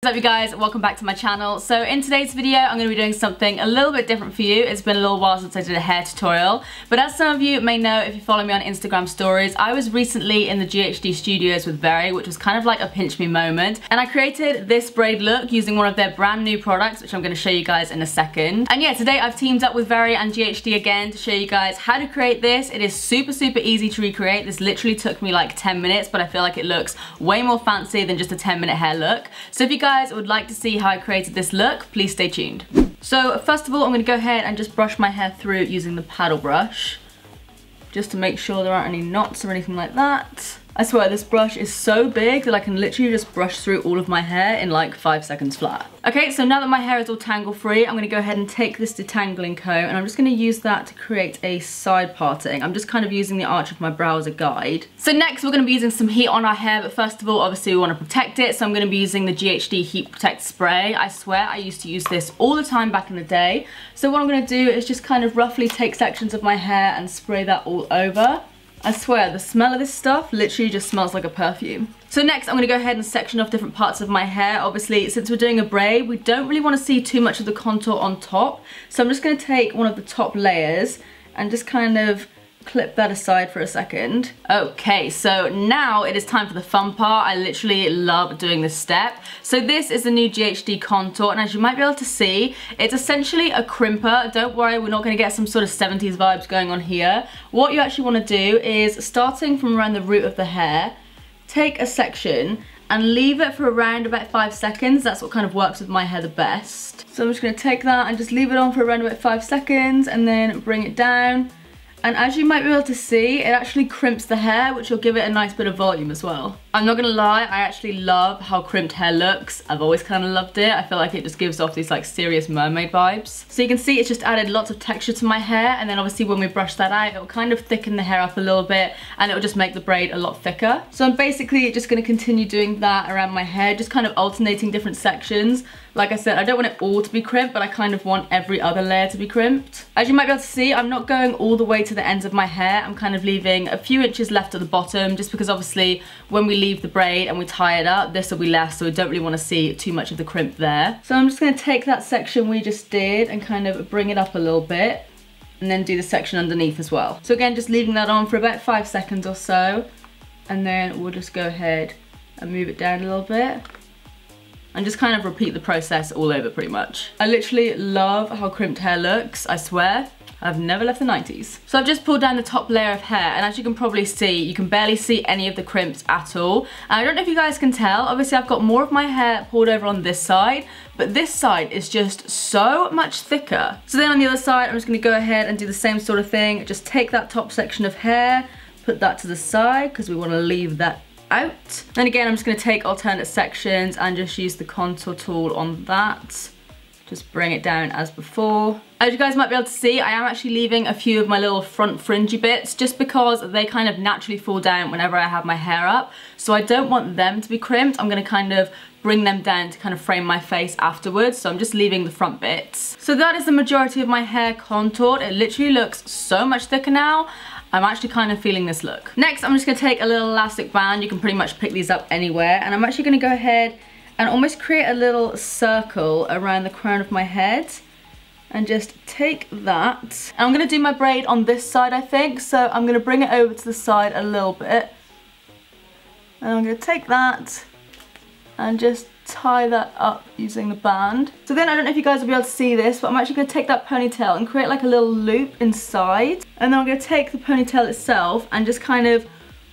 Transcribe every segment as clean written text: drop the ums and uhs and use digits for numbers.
What's up you guys, welcome back to my channel. So in today's video I'm going to be doing something a little bit different for you. It's been a little while since I did a hair tutorial, but as some of you may know if you follow me on Instagram stories, I was recently in the GHD studios with Very, which was kind of like a pinch me moment, and I created this braid look using one of their brand new products, which I'm going to show you guys in a second. And yeah, today I've teamed up with Very and GHD again to show you guys how to create this. It is super easy to recreate. This literally took me like 10 minutes, but I feel like it looks way more fancy than just a 10-minute hair look. So if you guys would like to see how I created this look, please stay tuned. So first of all, I'm going to go ahead and just brush my hair through using the paddle brush, just to make sure there aren't any knots or anything like that. I swear this brush is so big that I can literally just brush through all of my hair in like 5 seconds flat. Okay, so now that my hair is all tangle free, I'm going to go ahead and take this detangling comb and I'm just going to use that to create a side parting. I'm just kind of using the arch of my brow as a guide. So next we're going to be using some heat on our hair, but first of all obviously we want to protect it, so I'm going to be using the GHD Heat Protect Spray. I swear I used to use this all the time back in the day. So what I'm going to do is just kind of roughly take sections of my hair and spray that all over. I swear, the smell of this stuff literally just smells like a perfume. So next I'm going to go ahead and section off different parts of my hair. Obviously, since we're doing a braid, we don't really want to see too much of the contour on top. So I'm just going to take one of the top layers and just kind of clip that aside for a second. Okay, so now it is time for the fun part. I literally love doing this step. So this is the new GHD contour, and as you might be able to see, it's essentially a crimper. Don't worry, we're not going to get some sort of 70s vibes going on here. What you actually want to do is, starting from around the root of the hair, take a section and leave it for around about 5 seconds. That's what kind of works with my hair the best. So I'm just going to take that and just leave it on for around about 5 seconds and then bring it down. And as you might be able to see, it actually crimps the hair, which will give it a nice bit of volume as well. I'm not gonna lie, I actually love how crimped hair looks. I've always kind of loved it. I feel like it just gives off these like serious mermaid vibes. So you can see it's just added lots of texture to my hair, and then obviously when we brush that out, it'll kind of thicken the hair up a little bit and it'll just make the braid a lot thicker. So I'm basically just gonna continue doing that around my hair, just kind of alternating different sections. Like I said, I don't want it all to be crimped, but I kind of want every other layer to be crimped. As you might be able to see, I'm not going all the way to the ends of my hair. I'm kind of leaving a few inches left at the bottom, just because obviously when we leave the braid and we tie it up, this will be less, so we don't really want to see too much of the crimp there. So I'm just going to take that section we just did and kind of bring it up a little bit, and then do the section underneath as well. So again, just leaving that on for about 5 seconds or so, and then we'll just go ahead and move it down a little bit. And just kind of repeat the process all over pretty much. I literally love how crimped hair looks, I swear. I've never left the 90s. So I've just pulled down the top layer of hair, and as you can probably see, you can barely see any of the crimps at all. And I don't know if you guys can tell, obviously I've got more of my hair pulled over on this side, but this side is just so much thicker. So then on the other side, I'm just gonna go ahead and do the same sort of thing. Just take that top section of hair, put that to the side, because we wanna leave that out. Then again, I'm just going to take alternate sections and just use the contour tool on that. Just bring it down as before. As you guys might be able to see, I am actually leaving a few of my little front fringy bits just because they kind of naturally fall down whenever I have my hair up. So I don't want them to be crimped. I'm going to kind of bring them down to kind of frame my face afterwards. So I'm just leaving the front bits. So that is the majority of my hair contoured. It literally looks so much thicker now. I'm actually kind of feeling this look. Next, I'm just going to take a little elastic band. You can pretty much pick these up anywhere. And I'm actually going to go ahead and almost create a little circle around the crown of my head. And just take that. And I'm going to do my braid on this side, I think. So I'm going to bring it over to the side a little bit. And I'm going to take that and just tie that up using the band. So then, I don't know if you guys will be able to see this, but I'm actually going to take that ponytail and create like a little loop inside, and then I'm going to take the ponytail itself and just kind of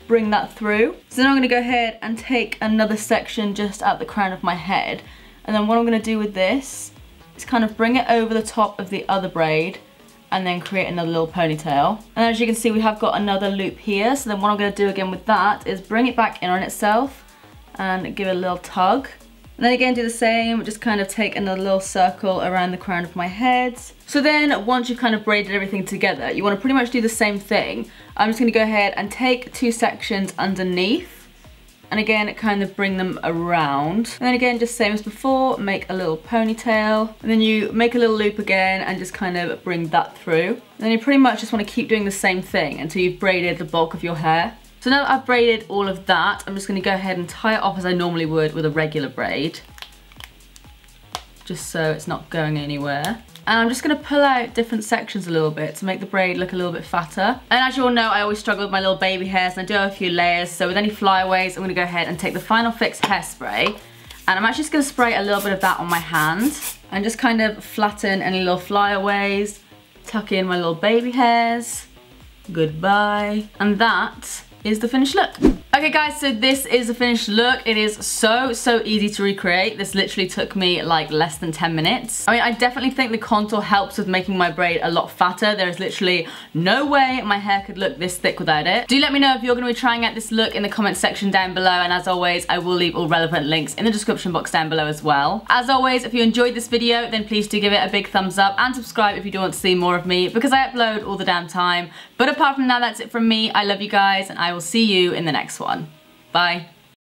bring that through. So then I'm going to go ahead and take another section just at the crown of my head, and then what I'm going to do with this is kind of bring it over the top of the other braid and then create another little ponytail. And as you can see, we have got another loop here. So then what I'm going to do again with that is bring it back in on itself and give it a little tug. And then again, do the same, just kind of take another little circle around the crown of my head. So then, once you've kind of braided everything together, you want to pretty much do the same thing. I'm just going to go ahead and take 2 sections underneath, and again, kind of bring them around. And then again, just same as before, make a little ponytail, and then you make a little loop again and just kind of bring that through. And then you pretty much just want to keep doing the same thing until you've braided the bulk of your hair. So now that I've braided all of that, I'm just going to go ahead and tie it off as I normally would with a regular braid. just so it's not going anywhere. And I'm just gonna pull out different sections a little bit to make the braid look a little bit fatter. And as you all know, I always struggle with my little baby hairs, and I do have a few layers, so with any flyaways, I'm gonna go ahead and take the Final Fix hairspray, and I'm actually just gonna spray a little bit of that on my hand, and just kind of flatten any little flyaways, tuck in my little baby hairs, goodbye, and that is the finished look. Okay guys, so this is the finished look. It is so easy to recreate. This literally took me like less than 10 minutes. I mean, I definitely think the contour helps with making my braid a lot fatter. There is literally no way my hair could look this thick without it. Do let me know if you're gonna be trying out this look in the comment section down below, and as always, I will leave all relevant links in the description box down below as well. As always, if you enjoyed this video, then please do give it a big thumbs up and subscribe if you do want to see more of me, because I upload all the damn time. But apart from that, that's it from me. I love you guys, and I will see you in the next one. Bye.